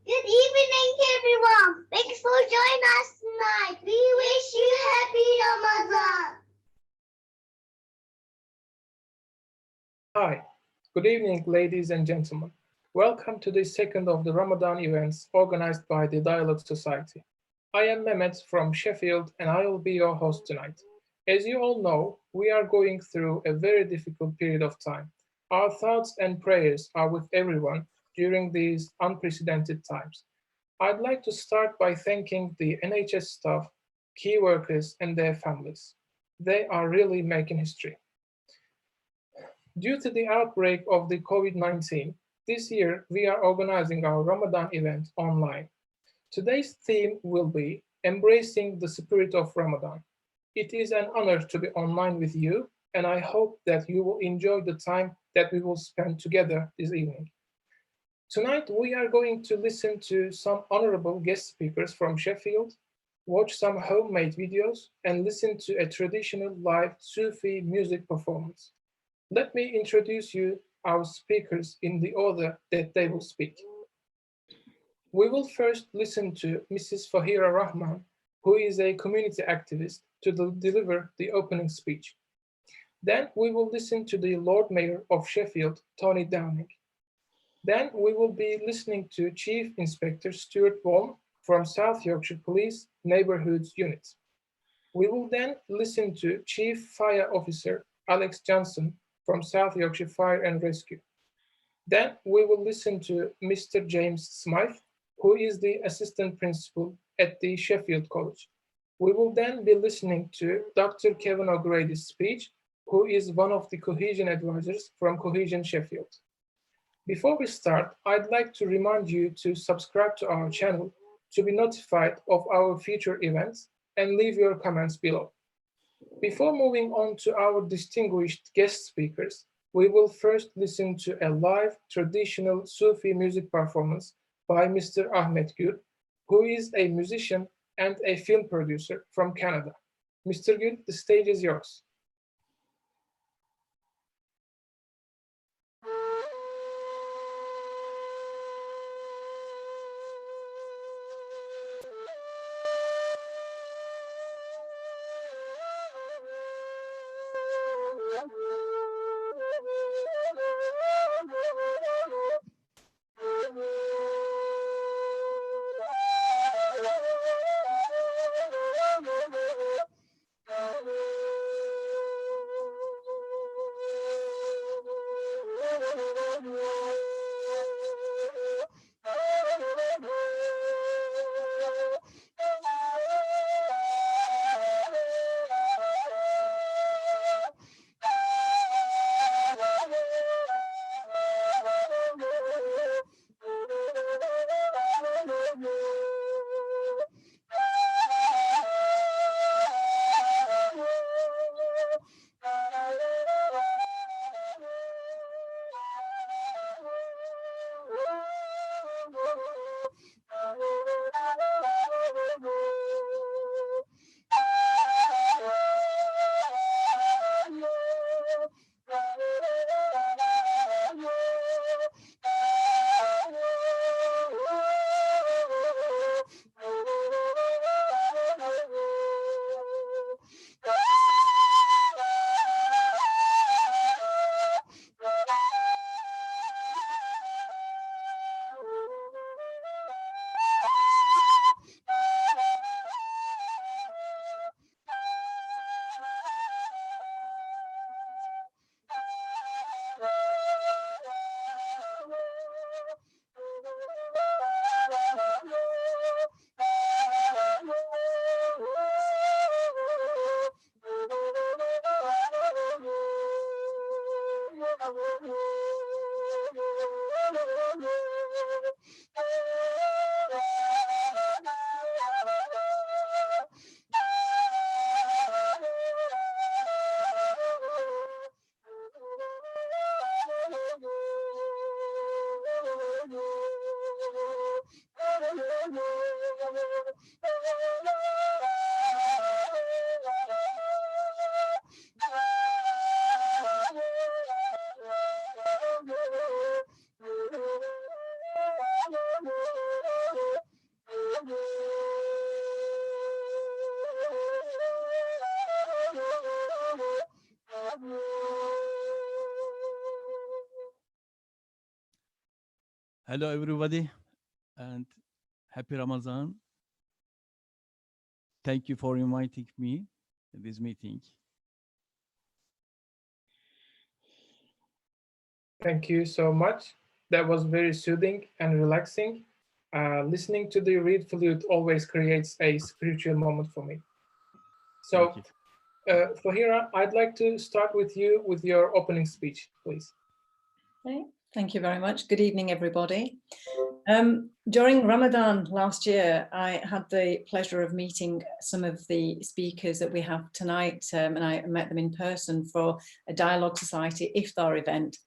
Good evening, everyone. Thanks for joining us tonight. We wish you happy Ramadan. Hi, good evening, ladies and gentlemen. Welcome to the second of the Ramadan events organized by the Dialogue Society. I am Mehmet from Sheffield and I will be your host tonight. As you all know, we are going through a very difficult period of time. Our thoughts and prayers are with everyone during these unprecedented times. I'd like to start by thanking the NHS staff, key workers, and their families. They are really making history. Due to the outbreak of the COVID-19, this year we are organizing our Ramadan event online. Today's theme will be Embracing the Spirit of Ramadan. It is an honor to be online with you, and I hope that you will enjoy the time that we will spend together this evening. Tonight, we are going to listen to some honorable guest speakers from Sheffield, watch some homemade videos, and listen to a traditional live Sufi music performance. Let me introduce you our speakers in the order that they will speak. We will first listen to Mrs. Fahira Rahman, who is a community activist, to deliver the opening speech. Then we will listen to the Lord Mayor of Sheffield, Tony Downing. Then we will be listening to Chief Inspector Stuart Walne from South Yorkshire Police Neighbourhoods Unit. We will then listen to Chief Fire Officer Alex Johnson from South Yorkshire Fire and Rescue. Then we will listen to Mr. James Smythe, who is the Assistant Principal at the Sheffield College. We will then be listening to Dr. Kevin O'Grady's speech, who is one of the Cohesion Advisors from Cohesion Sheffield. Before we start, I'd like to remind you to subscribe to our channel to be notified of our future events and leave your comments below. Before moving on to our distinguished guest speakers, we will first listen to a live traditional Sufi music performance by Mr. Ahmet Gül, who is a musician and a film producer from Canada. Mr. Gül, the stage is yours. Hello, everybody, and happy Ramadan. Thank you for inviting me to this meeting. Thank you so much. That was very soothing and relaxing. Listening to the reed flute always creates a spiritual moment for me. Thank So, you. Fahira, I'd like to start with you with your opening speech, please. Okay, thank you very much. Good evening, everybody. During Ramadan last year, I had the pleasure of meeting some of the speakers that we have tonight, and I met them in person for a Dialogue Society Iftar event.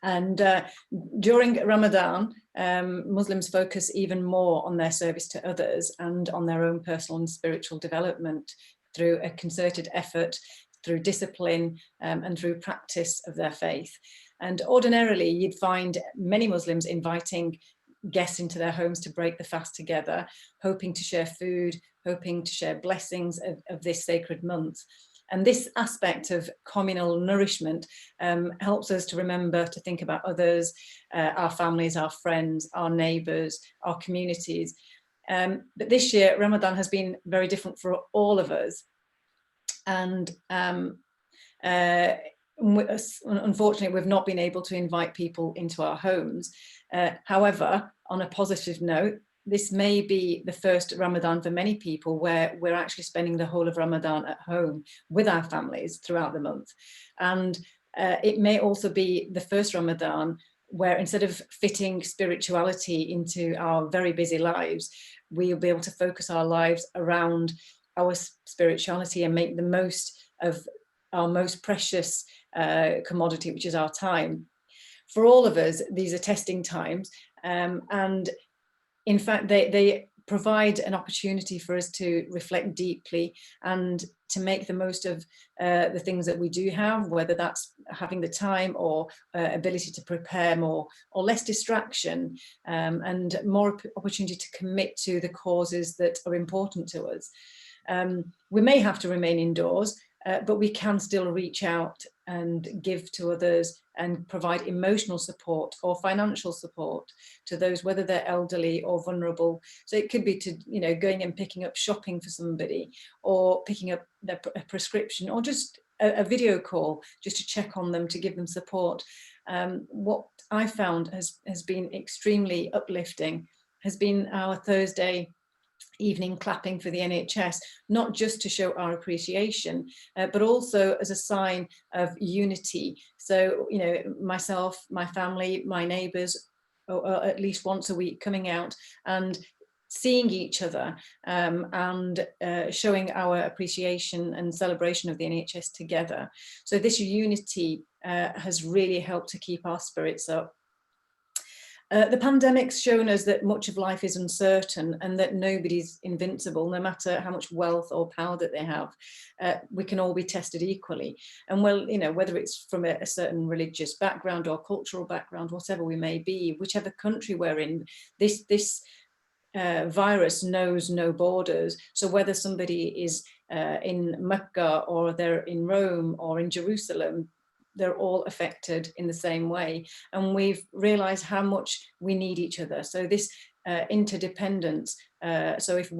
And during Ramadan, Muslims focus even more on their service to others and on their own personal and spiritual development through a concerted effort, through discipline, and through practice of their faith. And ordinarily, you'd find many Muslims inviting guests into their homes to break the fast together, hoping to share food, hoping to share blessings of this sacred month. And this aspect of communal nourishment helps us to remember to think about others, our families, our friends, our neighbours, our communities. But this year, Ramadan has been very different for all of us. And unfortunately, we've not been able to invite people into our homes. However, on a positive note, this may be the first Ramadan for many people where we're actually spending the whole of Ramadan at home with our families throughout the month. And it may also be the first Ramadan where, instead of fitting spirituality into our very busy lives, we'll be able to focus our lives around our spirituality and make the most of our most precious commodity, which is our time. For all of us, these are testing times, and in fact, they provide an opportunity for us to reflect deeply and to make the most of the things that we do have, whether that's having the time or ability to prepare more, or less distraction, and more opportunity to commit to the causes that are important to us. We may have to remain indoors, but we can still reach out and give to others and provide emotional support or financial support to those, whether they're elderly or vulnerable. So it could be to, going and picking up shopping for somebody, or picking up their prescription, or just a video call just to check on them, to give them support. What I found has been extremely uplifting has been our Thursday evening clapping for the NHS, not just to show our appreciation, but also as a sign of unity. So, myself, my family, my neighbours, at least once a week coming out and seeing each other, and showing our appreciation and celebration of the NHS together. So this unity has really helped to keep our spirits up. The pandemic's shown us that much of life is uncertain and that nobody's invincible, no matter how much wealth or power that they have. We can all be tested equally. And whether it's from a certain religious background or cultural background, whatever we may be, whichever country we're in, this virus knows no borders. So whether somebody is in Mecca, or they're in Rome, or in Jerusalem, they're all affected in the same way. And we've realized how much we need each other. So this interdependence, so if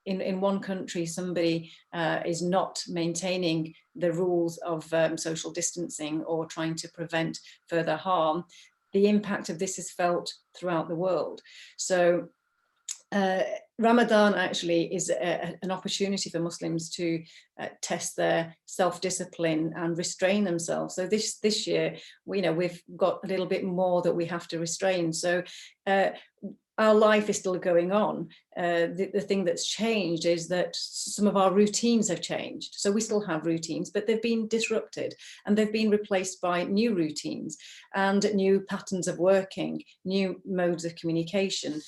in one country somebody is not maintaining the rules of social distancing or trying to prevent further harm, the impact of this is felt throughout the world. So Ramadan actually is an opportunity for Muslims to test their self-discipline and restrain themselves. So this year, we've got a little bit more that we have to restrain. So our life is still going on. The thing that's changed is that some of our routines have changed. So we still have routines, but they've been disrupted and they've been replaced by new routines and new patterns of working, new modes of communication.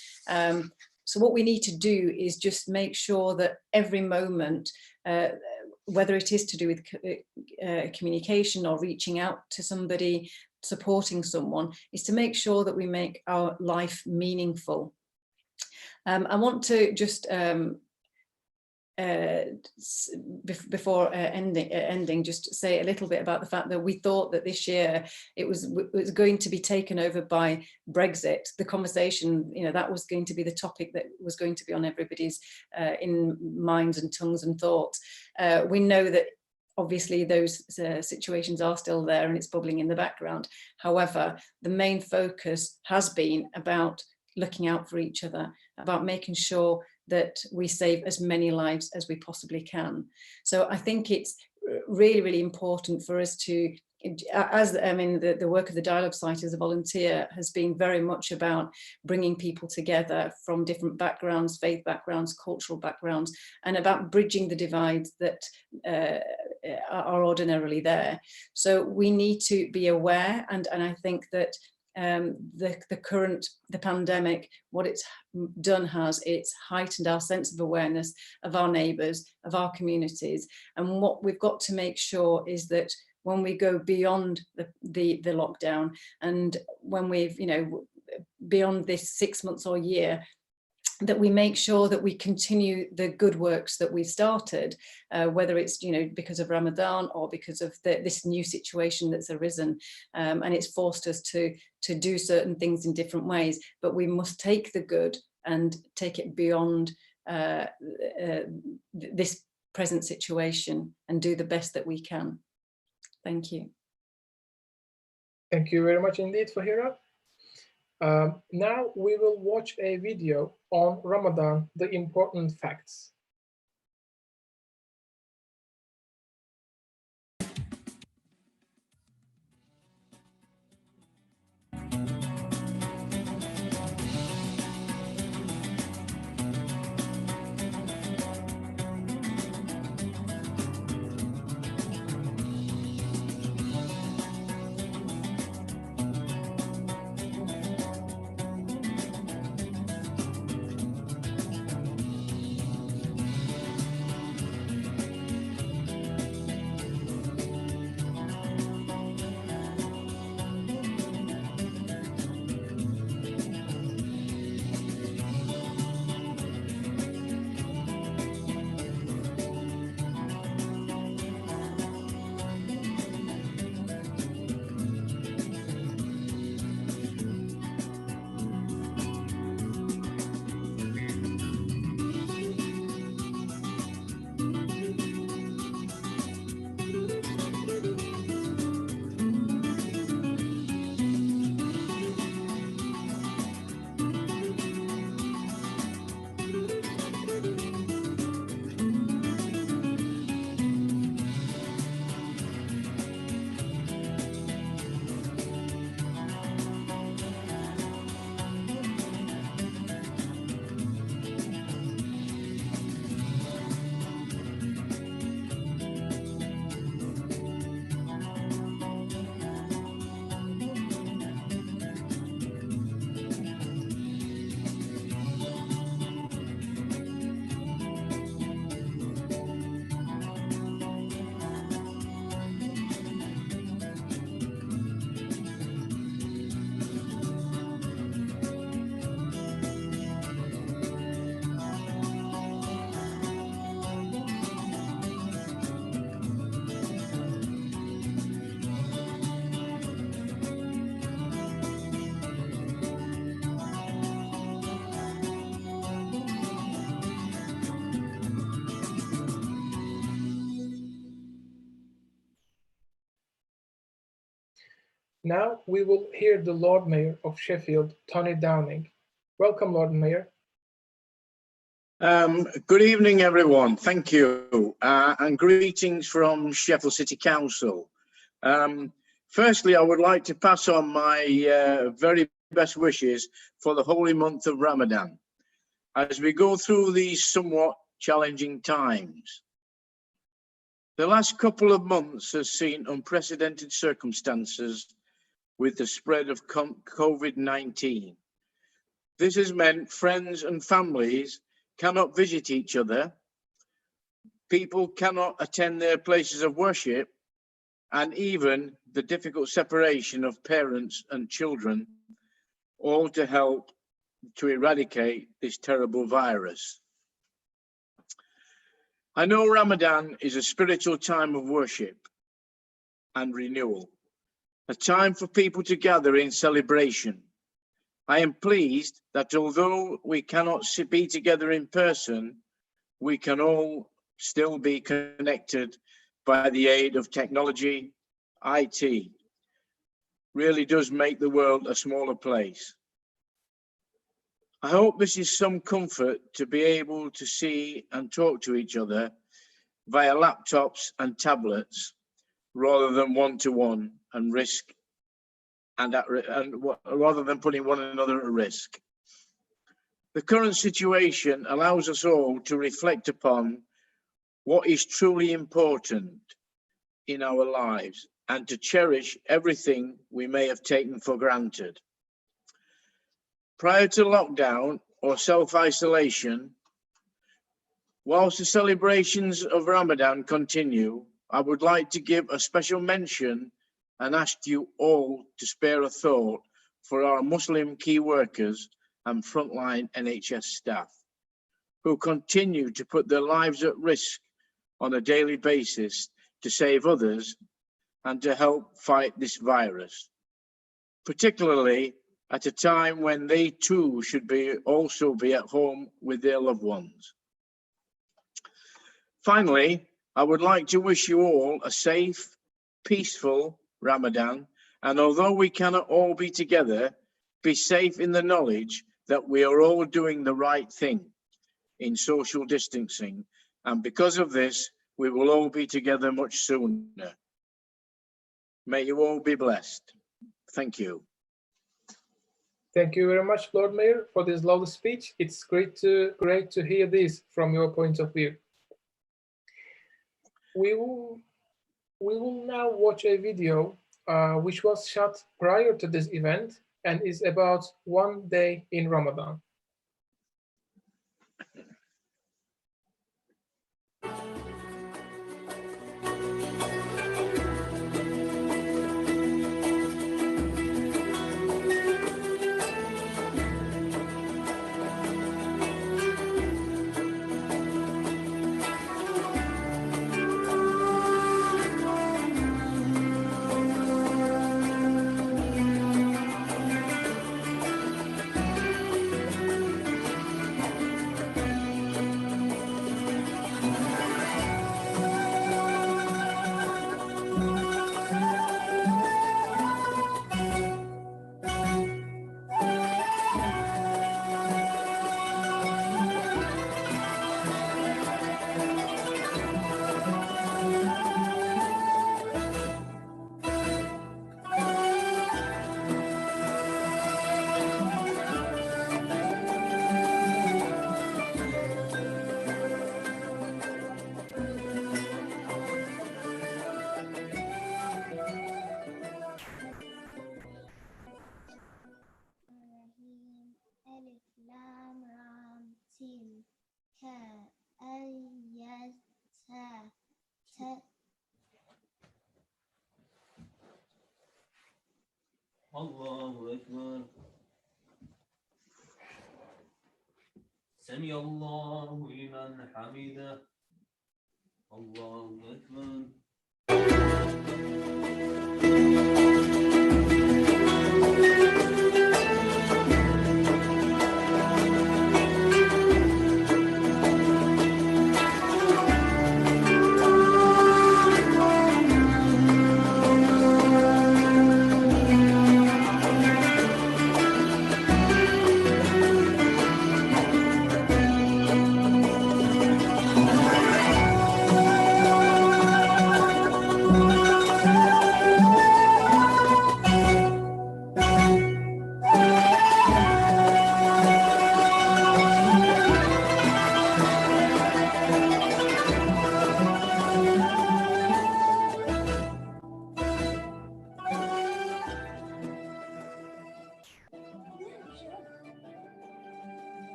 So what we need to do is just make sure that every moment, whether it is to do with communication or reaching out to somebody, supporting someone, is to make sure that we make our life meaningful. I want to just before ending, just say a little bit about the fact that we thought that this year it was going to be taken over by Brexit. The conversation, that was going to be the topic that was going to be on everybody's in minds and tongues and thoughts. We know that obviously those situations are still there and it's bubbling in the background. However, the main focus has been about looking out for each other, about making sure that we save as many lives as we possibly can. So I think it's really, really important for us to, the work of the Dialogue Society as a volunteer has been very much about bringing people together from different backgrounds, faith backgrounds, cultural backgrounds, and about bridging the divides that are ordinarily there. So we need to be aware, and I think that the pandemic, what it's done it's heightened our sense of awareness of our neighbours, of our communities. And what we've got to make sure is that when we go beyond the lockdown, and when we've, beyond this 6 months or year, that we make sure that we continue the good works that we've started, whether it's because of Ramadan or because of this new situation that's arisen, and it's forced us to do certain things in different ways. But we must take the good and take it beyond this present situation and do the best that we can. Thank you. Thank you very much indeed, Fahira. Now we will watch a video on Ramadan, the important facts. Now we will hear the Lord Mayor of Sheffield, Tony Downing. Welcome, Lord Mayor. Good evening, everyone. Thank you. And greetings from Sheffield City Council. Firstly, I would like to pass on my very best wishes for the holy month of Ramadan as we go through these somewhat challenging times. The last couple of months has seen unprecedented circumstances with the spread of COVID-19. This has meant friends and families cannot visit each other, people cannot attend their places of worship, and even the difficult separation of parents and children, all to help to eradicate this terrible virus. I know Ramadan is a spiritual time of worship and renewal, a time for people to gather in celebration. I am pleased that although we cannot be together in person, we can all still be connected by the aid of technology. IT really does make the world a smaller place. I hope this is some comfort to be able to see and talk to each other via laptops and tablets rather than one-to-one and risk rather than putting one another at risk. The current situation allows us all to reflect upon what is truly important in our lives and to cherish everything we may have taken for granted. Prior to lockdown or self-isolation, whilst the celebrations of Ramadan continue, I would like to give a special mention and ask you all to spare a thought for our Muslim key workers and frontline NHS staff who continue to put their lives at risk on a daily basis to save others and to help fight this virus, particularly at a time when they too should also be at home with their loved ones. Finally, I would like to wish you all a safe, peaceful Ramadan, and although we cannot all be together, be safe in the knowledge that we are all doing the right thing in social distancing, and because of this, we will all be together much sooner. May you all be blessed. Thank you. Thank you very much, Lord Mayor, for this lovely speech. It's great to hear this from your point of view. We will now watch a video which was shot prior to this event and is about one day in Ramadan. Alif Lam Ram Tim Ka Ayat Ta Allahu Ekber. Semiyallahu limen hamide. Allahu Ekber.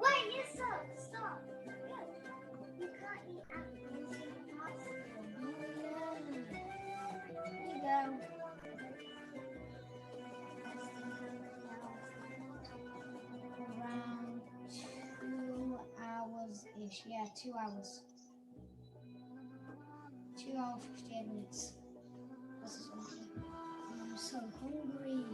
Wait, you stop. You can't eat apples. Here you go. Around 2 hours-ish. Yeah, 2 hours. hour, 58 minutes. What's this one? I'm so hungry.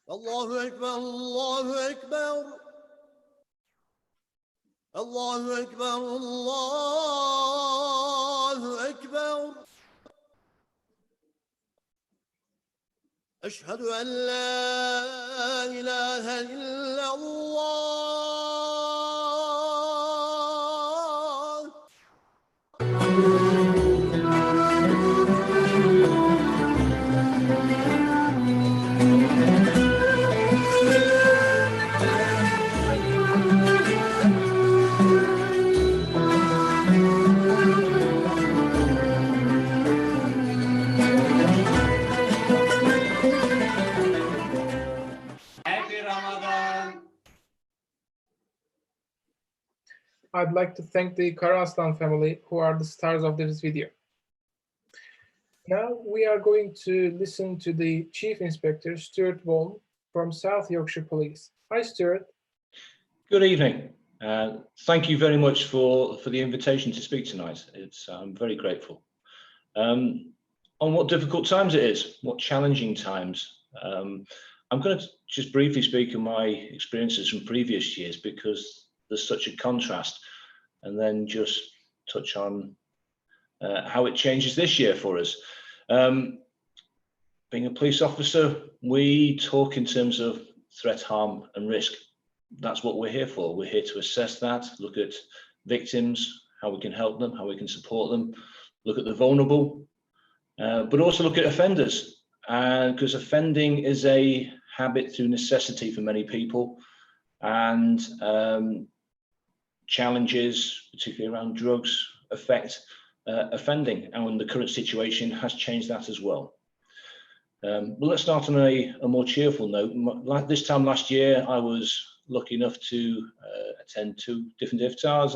Allahu Ekber, Allahu Ekber. Allahu Ekber, Allahu Ekber. Eşhedü en la ilahe illallah. Happy Ramadan. I'd like to thank the Karaslan family, who are the stars of this video. Now we are going to listen to the Chief Inspector, Stuart Walne, from South Yorkshire Police. Hi, Stuart. Good evening. Thank you very much for the invitation to speak tonight. I'm very grateful. On what difficult times it is, what challenging times. I'm going to just briefly speak of my experiences from previous years because there's such a contrast, and then just touch on how it changes this year for us. Being a police officer, we talk in terms of threat, harm and risk. That's what we're here for. We're here to assess that, look at victims, how we can help them, how we can support them, look at the vulnerable, but also look at offenders. Because offending is a habit through necessity for many people, and challenges, particularly around drugs, affect offending, and the current situation has changed that as well. Well, let's start on a more cheerful note. Like this time last year, I was lucky enough to attend 2 different iftars.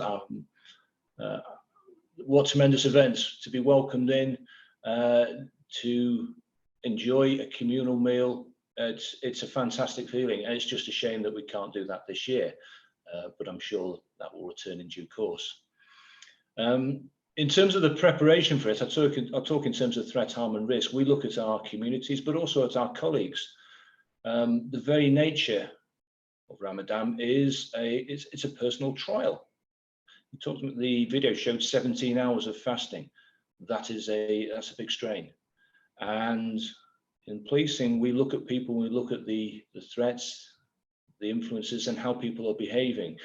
What tremendous events to be welcomed in, to enjoy a communal meal. It's a fantastic feeling, and it's just a shame that we can't do that this year, but I'm sure that will return in due course. In terms of the preparation for it, I'll talk in terms of threat, harm and risk. We look at our communities, but also at our colleagues. The very nature of Ramadan is it's a personal trial. The video showed 17 hours of fasting. That's a big strain. And in policing, we look at people, we look at the threats, the influences, and how people are behaving.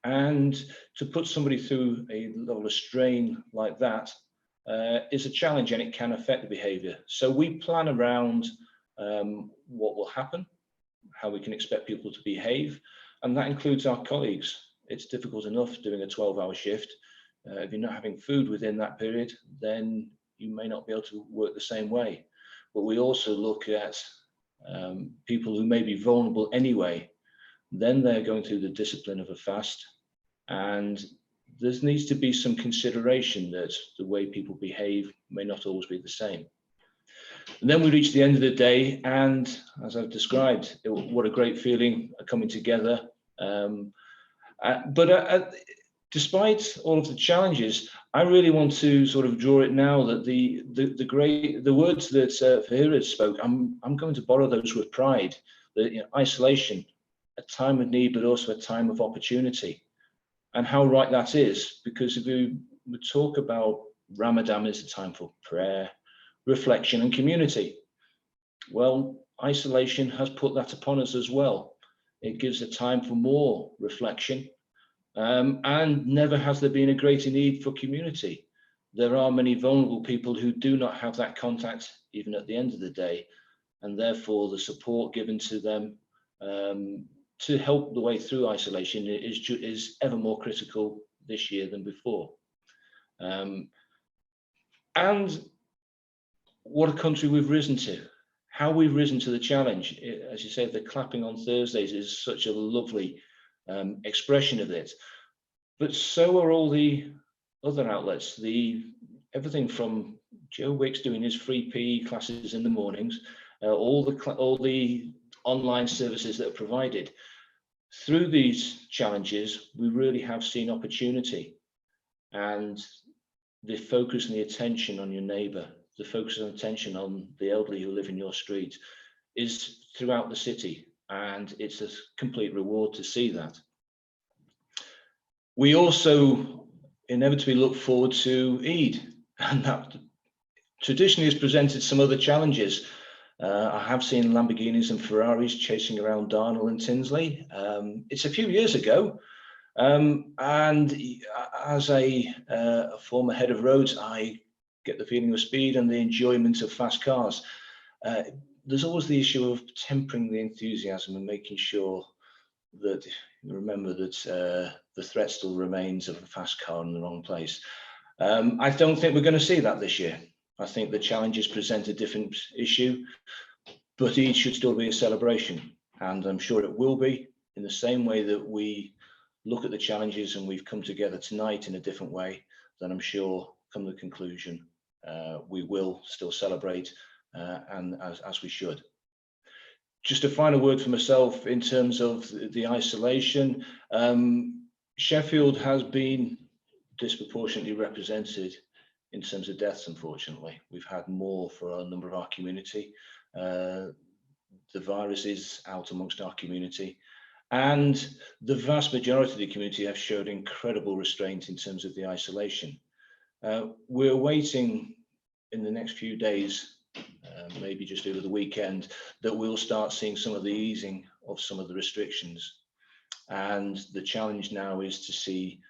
And to put somebody through a level of strain like that is a challenge, and it can affect the behavior. So we plan around what will happen, how we can expect people to behave, and that includes our colleagues. It's difficult enough doing a 12-hour shift. If you're not having food within that period, then you may not be able to work the same way. But we also look at people who may be vulnerable anyway. Then they're going through the discipline of a fast, and there needs to be some consideration that the way people behave may not always be the same. And then we reach the end of the day, and as I've described, what a great feeling coming together. But despite all of the challenges, I really want to sort of draw it now that the words that Fahira spoke, I'm going to borrow those with pride. The isolation, a time of need, but also a time of opportunity, and how right that is. Because if we talk about Ramadan as a time for prayer, reflection, and community, well, isolation has put that upon us as well. It gives a time for more reflection. And never has there been a greater need for community. There are many vulnerable people who do not have that contact even at the end of the day, and therefore the support given to them to help the way through isolation is ever more critical this year than before. And what a country we've risen to, how we've risen to the challenge. As you say, the clapping on Thursdays is such a lovely expression of it, but so are all the other outlets. Everything from Joe Wicks doing his free PE classes in the mornings, all the online services that are provided. Through these challenges, we really have seen opportunity, and the focus and the attention on your neighbour, the focus and attention on the elderly who live in your street is throughout the city, and it's a complete reward to see that. We also inevitably look forward to Eid, and that traditionally has presented some other challenges. I have seen Lamborghinis and Ferraris chasing around Darnell and Tinsley. It's a few years ago, and as a former head of roads, I get the feeling of speed and the enjoyment of fast cars. There's always the issue of tempering the enthusiasm and making sure that you remember that the threat still remains of a fast car in the wrong place. I don't think we're going to see that this year. I think the challenges present a different issue, but Eid should still be a celebration, and I'm sure it will be, in the same way that we look at the challenges and we've come together tonight in a different way. Then I'm sure come the conclusion we will still celebrate, and as we should. Just a final word for myself in terms of the isolation. Sheffield has been disproportionately represented in terms of deaths, unfortunately. We've had more for a number of our community. The virus is out amongst our community, and the vast majority of the community have showed incredible restraint in terms of the isolation. We're waiting in the next few days, maybe just over the weekend, that we'll start seeing some of the easing of some of the restrictions. And the challenge now is to see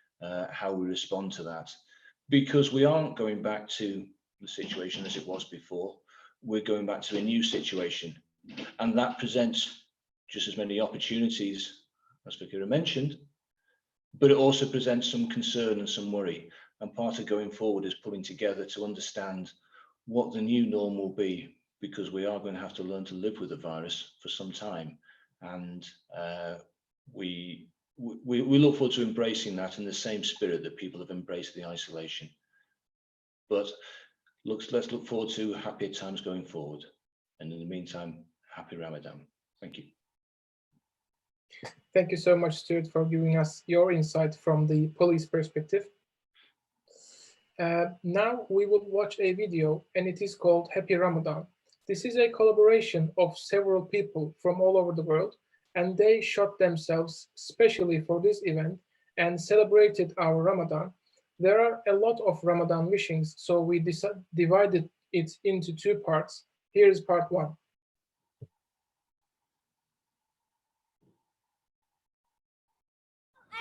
how we respond to that, because we aren't going back to the situation as it was before. We're going back to a new situation, and that presents just as many opportunities as Fahira mentioned, but it also presents some concern and some worry. And part of going forward is pulling together to understand what the new norm will be, because we are going to have to learn to live with the virus for some time. And we look forward to embracing that in the same spirit that people have embraced the isolation. But let's look forward to happier times going forward. And in the meantime, happy Ramadan. Thank you. Thank you so much, Stuart, for giving us your insight from the police perspective. Now we will watch a video, and it is called Happy Ramadan. This is a collaboration of several people from all over the world, and they shot themselves specially for this event and celebrated our Ramadan. There are a lot of Ramadan wishings, so we divided it into two parts. Here is part one.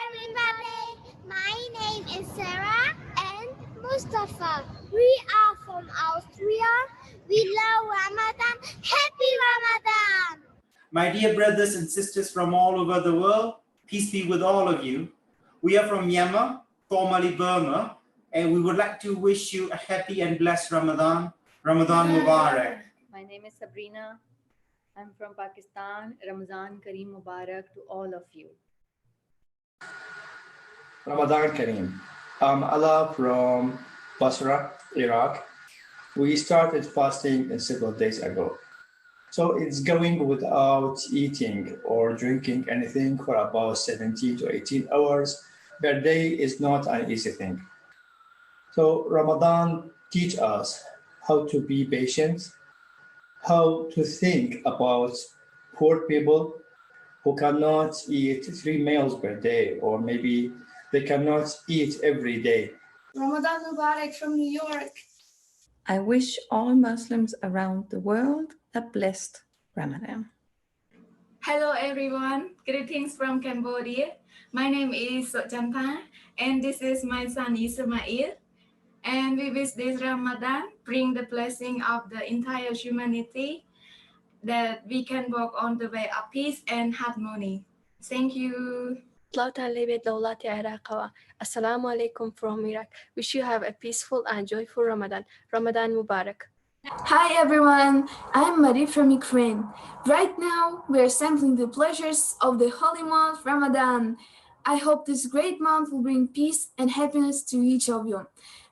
Everybody, my name is Sarah and Mustafa. We are from Austria. We love Ramadan. Happy Ramadan! My dear brothers and sisters from all over the world, peace be with all of you. We are from Myanmar, formerly Burma, and we would like to wish you a happy and blessed Ramadan. Ramadan Mubarak. My name is Sabrina. I'm from Pakistan. Ramazan Kareem Mubarak to all of you. Ramadan Kareem. I'm Ala from Basra, Iraq. We started fasting several days ago. So it's going without eating or drinking anything for about 17 to 18 hours per day is not an easy thing. So Ramadan teach us how to be patient, how to think about poor people who cannot eat 3 meals per day, or maybe they cannot eat every day. Ramadan Mubarak from New York. I wish all Muslims around the world a blessed Ramadan. Hello everyone, greetings from Cambodia. My name is Sochanpa and this is my son Ismail. And we wish this Ramadan bring the blessing of the entire humanity, that we can walk on the way of peace and harmony. Thank you. Assalamu alaikum from Iraq. Wish you have a peaceful and joyful Ramadan. Ramadan Mubarak. Hi everyone, I'm Marie from Ukraine. Right now, we're sampling the pleasures of the holy month Ramadan. I hope this great month will bring peace and happiness to each of you.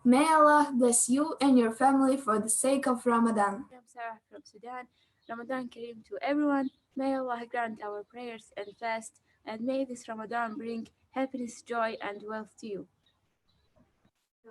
May Allah bless you and your family for the sake of Ramadan. I'm Sarah from Sudan. Ramadan Kareem to everyone. May Allah grant our prayers and fast, and may this Ramadan bring happiness, joy, and wealth to you.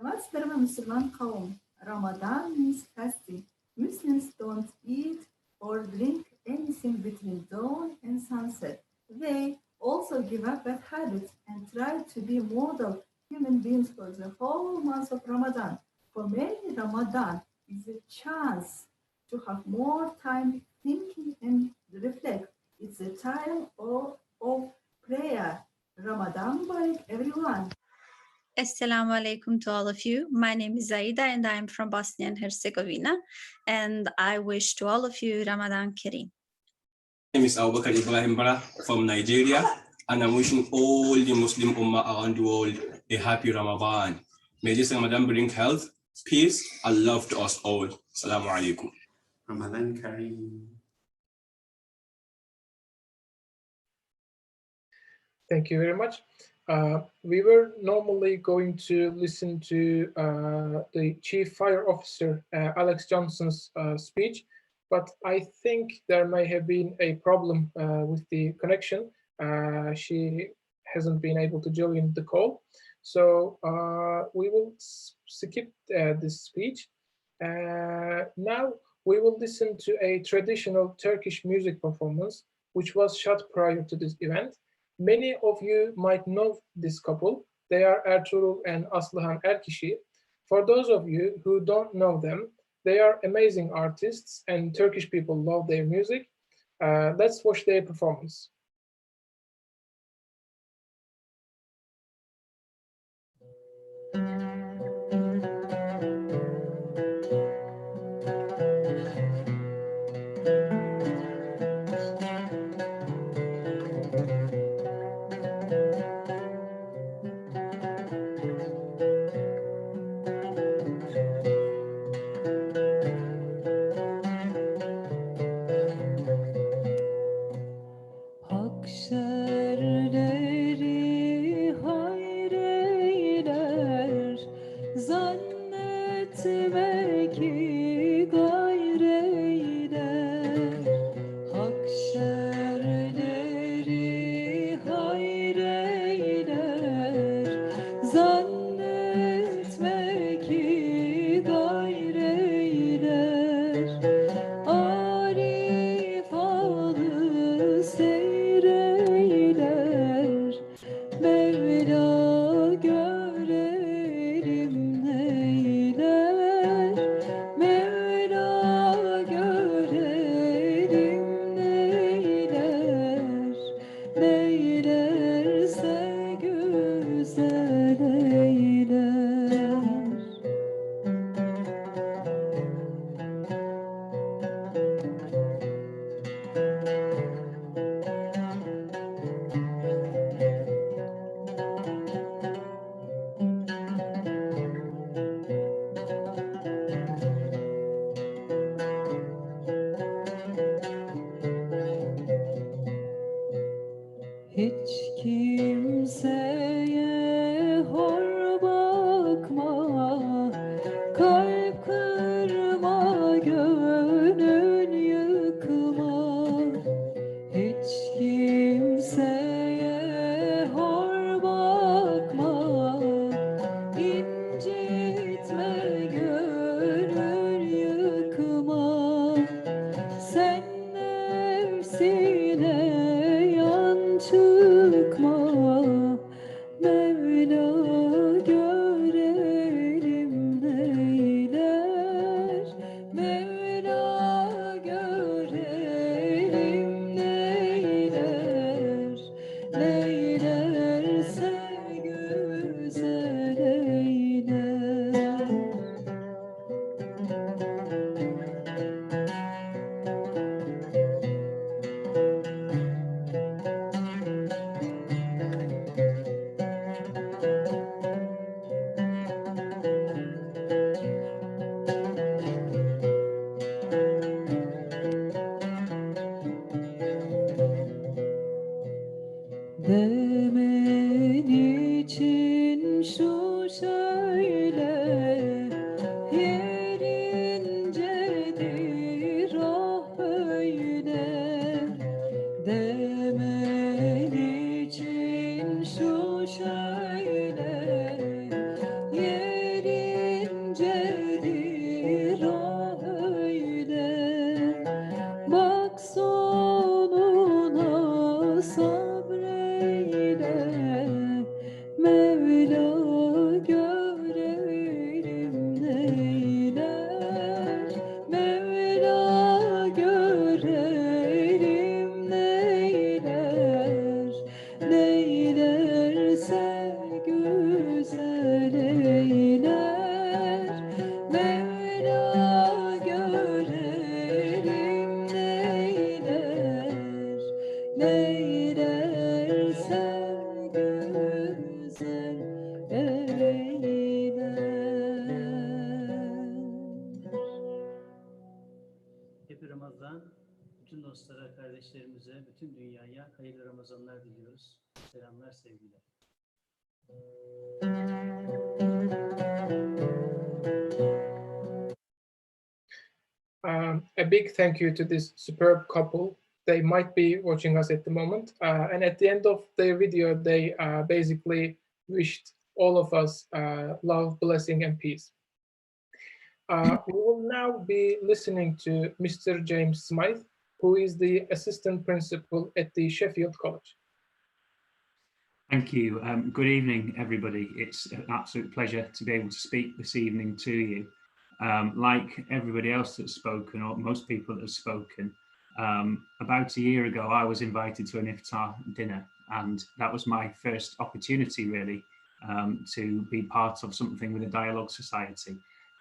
Müslüman kavim. Ramadan means fasting. Muslims don't eat or drink anything between dawn and sunset. They also give up that habit and try to be model human beings for the whole month of Ramadan. For many, Ramadan is a chance to have more time thinking and reflect. It's a time of prayer. Ramadan Mubarak, everyone. Assalamu alaikum to all of you. My name is Zaida and I'm from Bosnia and Herzegovina. And I wish to all of you Ramadan Kareem. My name is Abubakar Ibrahim Bara from Nigeria, and I'm wishing all the Muslim Ummah around the world a happy Ramadan. May this Ramadan bring health, peace, and love to us all. Assalamu alaikum. Ramadan Kareem. Thank you very much. We were normally going to listen to the Chief Fire Officer, Alex Johnson's speech, but I think there may have been a problem with the connection. She hasn't been able to join the call. So we will skip this speech. Now we will listen to a traditional Turkish music performance, which was shot prior to this event. Many of you might know this couple. They are Ertuğrul and Aslıhan Erkişi. For those of you who don't know them, they are amazing artists and Turkish people love their music. Let's watch their performance. sine yan çıkma Mevla görelim neyler Mevla görelim neyler Neylerse güzel eyler Demen için şu şöyle yerincedir ah öyle Demen için şu şöyle yerincedir ah öyle Bak sonuna sabreyle Mevla görelim neyler Mevla görelim neyler Neylerse güzel eyler Mevla görelim neyler Neylerse güzel eyler Happy Ramazan. Bütün dostlara, kardeşlerimize, bütün dünyaya hayırlı Ramazanlar diliyoruz. Selamlar, sevgiler. A big thank you to this superb couple. They might be watching us at the moment. And at the end of their video, they basically wished all of us love, blessing, and peace. We will now be listening to Mr. James Smythe, who is the assistant principal at the Sheffield College. Thank you. Good evening, everybody. It's an absolute pleasure to be able to speak this evening to you. Like everybody else that's spoken, or most people that have spoken, about a year ago, I was invited to an iftar dinner, and that was my first opportunity, really, to be part of something with a dialogue society.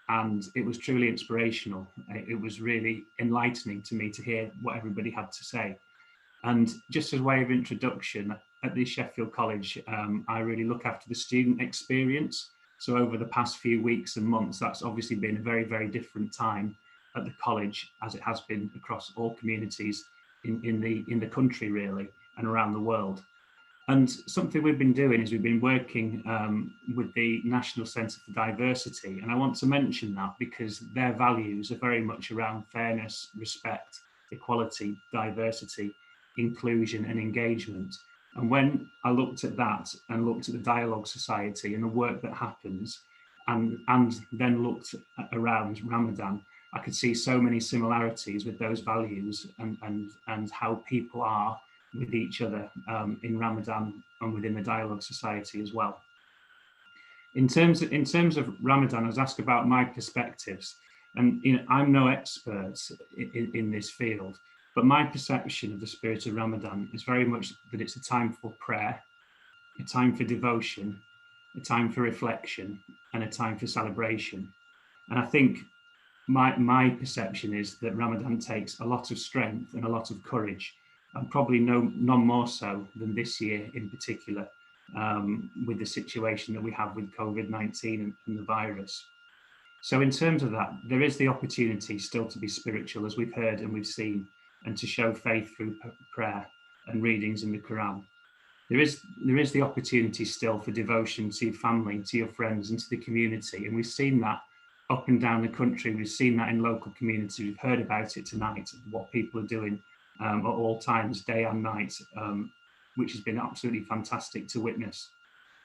And it was truly inspirational. It was really enlightening to me to hear what everybody had to say. And just as a way of introduction, at the Sheffield College, I really look after the student experience. So over the past few weeks and months, that's obviously been a very, very different time at the college, as it has been across all communities in the country, really, and around the world. And something we've been doing is we've been working with the National Centre for Diversity. And I want to mention that because their values are very much around fairness, respect, equality, diversity, inclusion and engagement. And when I looked at that and looked at the Dialogue Society and the work that happens, and then looked around Ramadan, I could see so many similarities with those values and how people are with each other in Ramadan and within the Dialogue Society as well. In terms of Ramadan, I was asked about my perspectives, and I'm no expert in this field, but my perception of the spirit of Ramadan is very much that it's a time for prayer, a time for devotion, a time for reflection, and a time for celebration. And I think my perception is that Ramadan takes a lot of strength and a lot of courage, and probably none more so than this year in particular, with the situation that we have with COVID-19 and the virus. So in terms of that, there is the opportunity still to be spiritual, as we've heard and we've seen, and to show faith through prayer and readings in the Quran. There is the opportunity still for devotion to your family, to your friends, and to the community. And we've seen that up and down the country. We've seen that in local communities. We've heard about it tonight, what people are doing at all times, day and night, which has been absolutely fantastic to witness.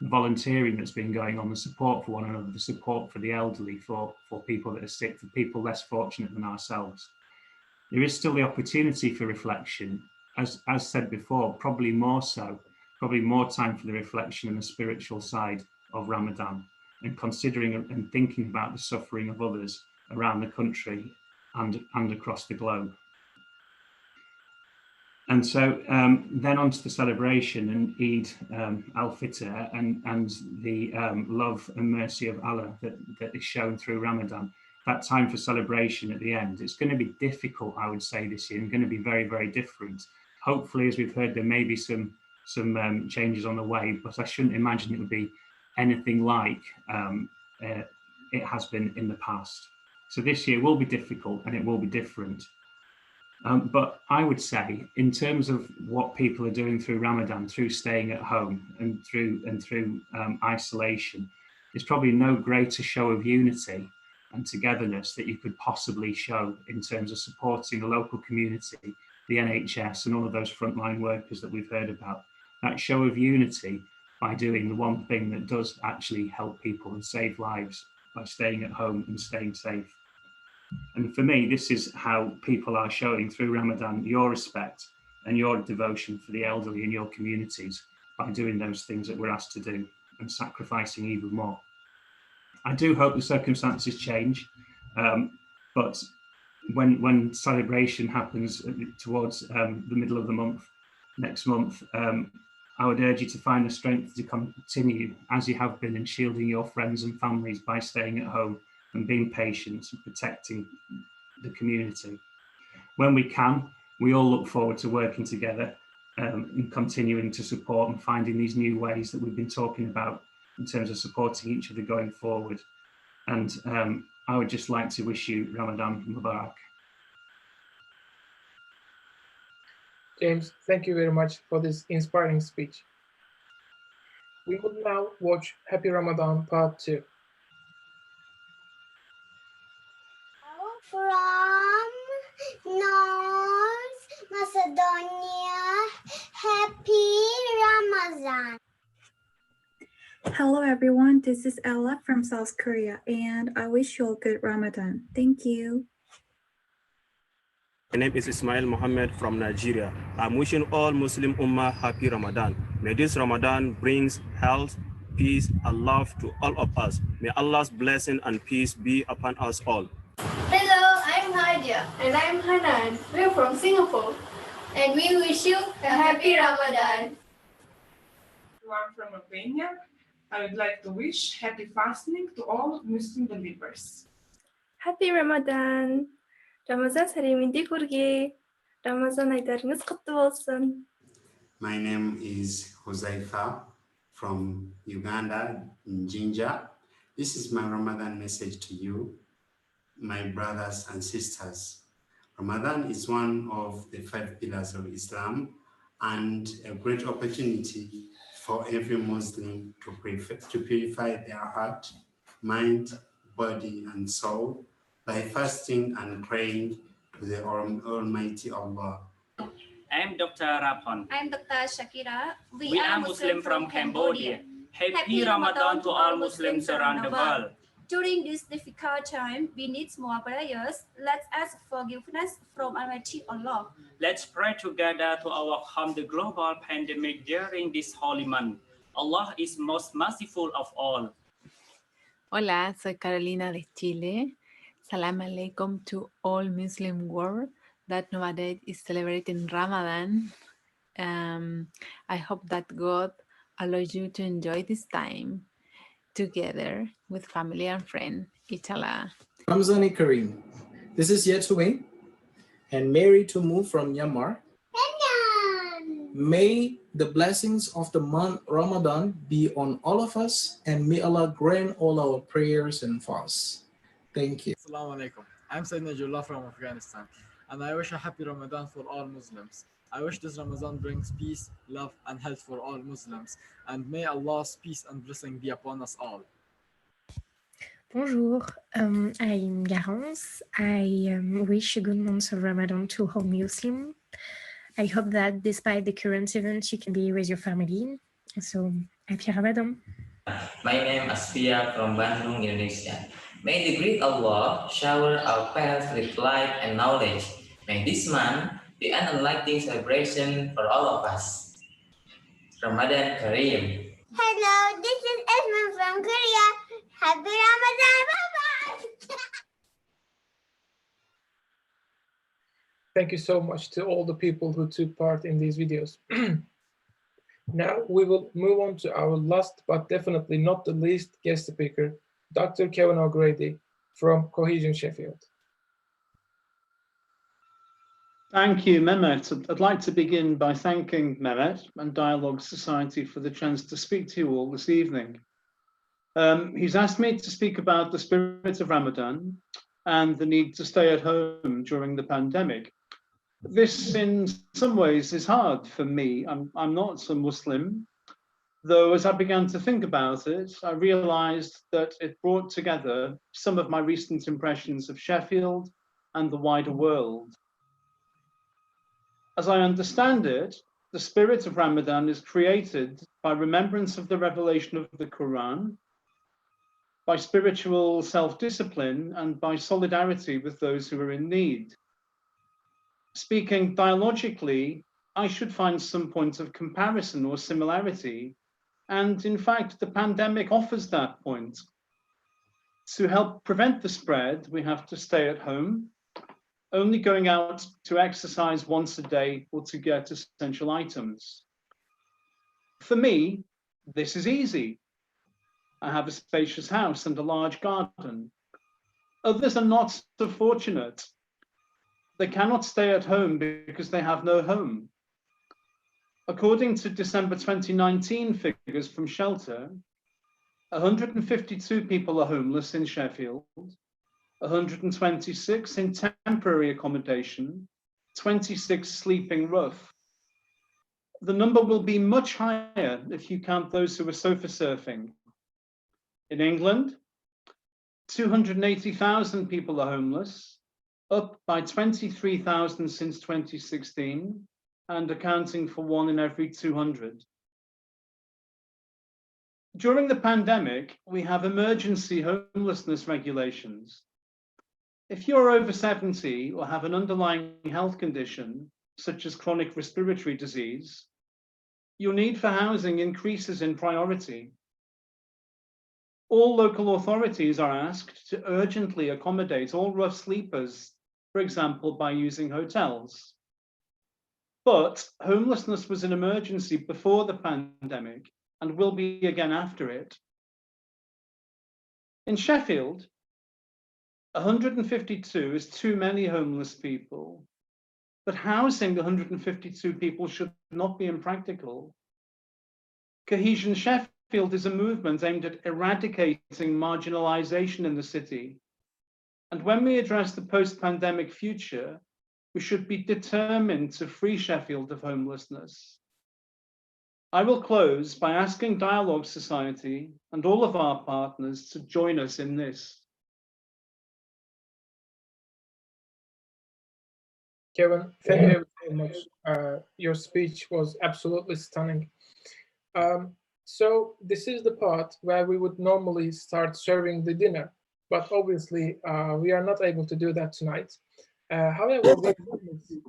The volunteering that's been going on, the support for one another, the support for the elderly, for people that are sick, for people less fortunate than ourselves. There is still the opportunity for reflection as said before, probably more time for the reflection and the spiritual side of Ramadan, and considering and thinking about the suffering of others around the country and across the globe. And so then on to the celebration and Eid al-Fitr and the love and mercy of Allah that is shown through Ramadan. That time for celebration at the end, it's going to be difficult, I would say, this year, and going to be very, very different. Hopefully, as we've heard, there may be some changes on the way, but I shouldn't imagine it would be anything like it has been in the past. So this year will be difficult and it will be different. But I would say, in terms of what people are doing through Ramadan, through staying at home and through isolation, there's probably no greater show of unity and togetherness that you could possibly show in terms of supporting the local community, the NHS, and all of those frontline workers that we've heard about. That show of unity by doing the one thing that does actually help people and save lives, by staying at home and staying safe. And for me, this is how people are showing through Ramadan your respect and your devotion for the elderly in your communities by doing those things that we're asked to do and sacrificing even more. I do hope the circumstances change, but when celebration happens towards the middle of the month, next month, I would urge you to find the strength to continue as you have been in shielding your friends and families by staying at home and being patient and protecting the community. When we can, we all look forward to working together and continuing to support and finding these new ways that we've been talking about in terms of supporting each other going forward. And I would just like to wish you Ramadan Mubarak. James, thank you very much for this inspiring speech. We will now watch Happy Ramadan Part 2. From North Macedonia, Happy Ramadan. Hello everyone, this is Ella from South Korea and I wish you all good Ramadan. Thank you. My name is Ismail Mohammed from Nigeria. I'm wishing all Muslim Ummah happy Ramadan. May this Ramadan brings health, peace and love to all of us. May Allah's blessing and peace be upon us all. Hello, I'm Nadia. And I'm Hanan. We're from Singapore. And we wish you a happy Ramadan. I'm from Albania. I would like to wish happy fasting to all Muslim believers. Happy Ramadan. Ramazan сәлеметте көрге. Ramazan ayдарыңыз құтты болсын. My name is Huzaifa from Uganda, Jinja. This is my Ramadan message to you, my brothers and sisters. Ramadan is one of the 5 pillars of Islam and a great opportunity for every Muslim to purify their heart, mind, body, and soul by fasting and praying to the Almighty Allah. I'm Dr. Rapon. I'm Dr. Shakira. We are Muslim from Cambodia. Happy Ramadan to all Muslims around the world. During this difficult time, we need more prayers. Let's ask forgiveness from Almighty Allah. Let's pray together to overcome the global pandemic during this holy month. Allah is most merciful of all. Hola, soy Carolina de Chile. Salam alaikum to all Muslim world that nowadays is celebrating Ramadan. I hope that God allows you to enjoy this time together with family and friends. Inshallah. Ramzan Kareem. This is Yetwin and Mary to move from Myanmar. May the blessings of the month Ramadan be on all of us and may Allah grant all our prayers and fasts. Thank you. Assalamu alaikum. I'm Sayyid Najullah from Afghanistan and I wish a happy Ramadan for all Muslims. I wish this Ramadan brings peace, love and health for all Muslims and may Allah's peace and blessing be upon us all. Bonjour, I'm Garance. I wish a good month of Ramadan to all Muslims. I hope that despite the current events, you can be with your family. So, happy Ramadan. My name is Asfia from Bandung, Indonesia. May the great Allah shower our paths with light and knowledge. May this month be an enlightening celebration for all of us. Ramadan Kareem. Hello, this is Esma from Korea. Happy Ramadan. Bye-bye. Thank you so much to all the people who took part in these videos. Now we will move on to our last but definitely not the least guest speaker, Dr. Kevin O'Grady from Cohesion Sheffield. Thank you, Mehmet. I'd like to begin by thanking Mehmet and Dialogue Society for the chance to speak to you all this evening. He's asked me to speak about the spirit of Ramadan and the need to stay at home during the pandemic. This, in some ways, is hard for me. I'm not a Muslim, though as I began to think about it, I realized that it brought together some of my recent impressions of Sheffield and the wider world. As I understand it, the spirit of Ramadan is created by remembrance of the revelation of the Quran, by spiritual self-discipline, and by solidarity with those who are in need. Speaking dialogically, I should find some point of comparison or similarity, and in fact, the pandemic offers that point. To help prevent the spread, we have to stay at home, only going out to exercise once a day or to get essential items. For me, this is easy. I have a spacious house and a large garden. Others are not so fortunate. They cannot stay at home because they have no home. According to December 2019 figures from Shelter, 152 people are homeless in Sheffield, 126 in temporary accommodation, 26 sleeping rough. The number will be much higher if you count those who are sofa surfing. In England, 280,000 people are homeless, up by 23,000 since 2016, and accounting for 1 in every 200. During the pandemic, we have emergency homelessness regulations. If you're over 70 or have an underlying health condition, such as chronic respiratory disease, your need for housing increases in priority. All local authorities are asked to urgently accommodate all rough sleepers, for example, by using hotels. But homelessness was an emergency before the pandemic and will be again after it. In Sheffield, 152 is too many homeless people, but housing 152 people should not be impractical. Cohesion Sheffield is a movement aimed at eradicating marginalization in the city. And when we address the post-pandemic future, we should be determined to free Sheffield of homelessness. I will close by asking Dialogue Society and all of our partners to join us in this. Kevin, thank you very much. Your speech was absolutely stunning. So this is the part where we would normally start serving the dinner, but obviously we are not able to do that tonight. However, we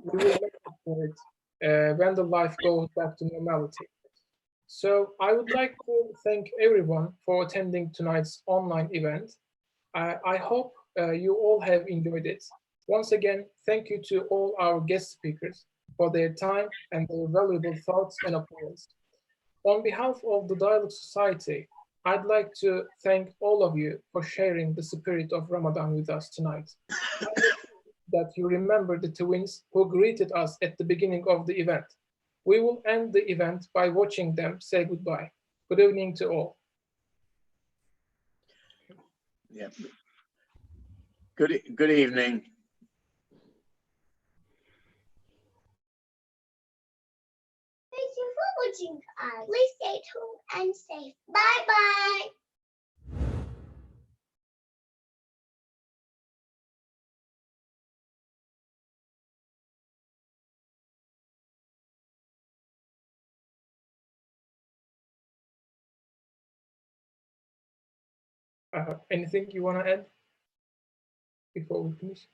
will make up for it when the life goes back to normality. So I would like to thank everyone for attending tonight's online event. I hope you all have enjoyed it. Once again, thank you to all our guest speakers for their time and their valuable thoughts and opinions. On behalf of the Dialogue Society, I'd like to thank all of you for sharing the spirit of Ramadan with us tonight. I hope that you remember the twins who greeted us at the beginning of the event. We will end the event by watching them say goodbye. Good evening to all. Yeah. Good evening. Thank you for watching us. Please stay at home and safe. Bye-bye. Anything you want to add before we finish?